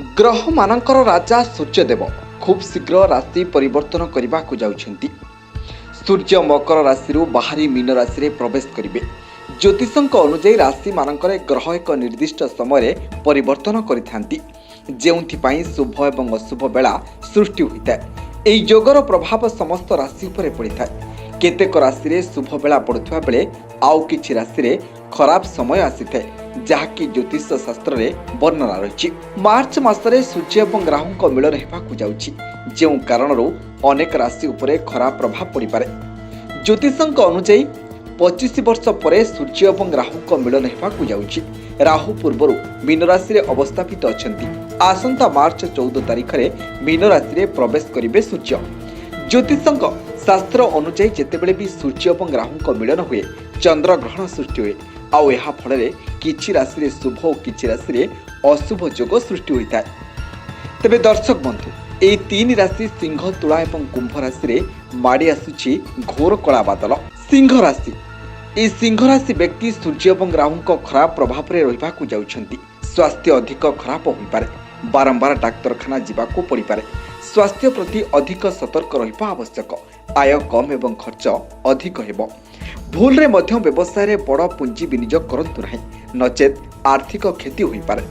ग्रह मानकर राजा सूर्यदेव खूब शीघ्र राशि परिवर्तन करने को जाउछंती। सूर्य मकर राशि बाहरी मीन राशि रे प्रवेश करिवे। ज्योतिषक अनुसार राशि मानकर ग्रह एक निर्दिष्ट समय परिवर्तन करिथांती, जेउंथिपाई शुभ एवं अशुभ बेला सृष्टि होइताय। एई योगर प्रभाव समस्त राशि उपरे पड़िथाय। केतेक राशि रे शुभ बेला पड़ुथुवा बेले आउ किछि राशि रे खराब समय आसीथाय, जहाँकि ज्योतिष शास्त्र रे वर्णना रही। मार्च मासरे सूर्य एवं राहु मिलन हेबाकु जाउछि, जेउ कारणरू अनेक राशि उपरे खराब प्रभाव पड़ी पारे। ज्योतिषक अनुसार 25 वर्ष पर सूर्य एवं राहु मिलन हेबाकु जाउछि। राहु पूर्वरु मीन राशि रे अवस्थापित अछंती। आसंता मार्च 14 तारिख रे मीन राशि रे प्रवेश करिवे सूर्य। ज्योतिषक शास्त्र अनुसार जेतेबेले भी सूर्य एवं राहु मिलन हुए चंद्र ग्रहण सृष्टि हुए। आउ एहा फଳରେ किछि राशि रे शुभ और किछि राशि रे अशुभ योग सृष्टि होइताय। तबे दर्शक बंधु, एई तीन राशि सिंह, तुला एवं कुंभ राशि रे माड़ी आसुछि घोर कला बादल। सिंह राशि, ए सिंह राशि व्यक्ति सूर्य एवं राहु खराब प्रभाव रे रहिबाकु जाउछंती। स्वास्थ्य अधिक खराब होई पारे, बारंबार डाक्तरखाना जिबाकु पड़ी पारे। स्वास्थ्य प्रति अधिक सतर्क रहिबा आवश्यक। आय कम एवं खर्च अधिक हेबो। भूल रे मध्य व्यवसाय रे बड़ पुंजी विनियोग करंतु नाही, नचेत आर्थिक क्षति होई पारे।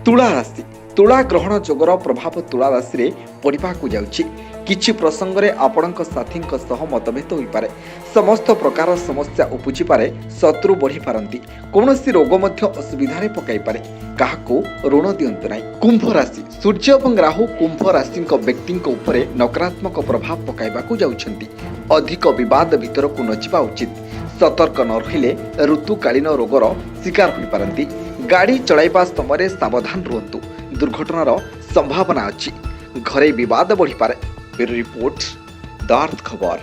तुला राशि, तुला ग्रहण जोगर प्रभाव तुला राशि रे पड़िबाकु जाउछि। किछि प्रसंग रे आपणक साथीक सह मतभेद होई पारे। समस्त प्रकार समस्या उपजि पारे। शत्रु बढ़ी पारंती। कोनोसी रोग मध्य असुविधा रे पकाई पारे। काहाको ऋण दियंतु नाही। कुंभ राशि, सूर्य एवं राहु कुंभ राशिक व्यक्तिक उपरे नकारात्मक प्रभाव पकाइबाकु जाउछंती। अधिक विवाद भितर को नजिबा उचित। सतर्क न रहिले ऋतुकालीन रोगर शिकार होई पारंती। गाड़ी चलाइबा समय सावधान रुहंतु, दुर्घटनार संभावना अछि। घरे विवाद बढ़ी पारे। रिपोर्ट द अर्थ खबर।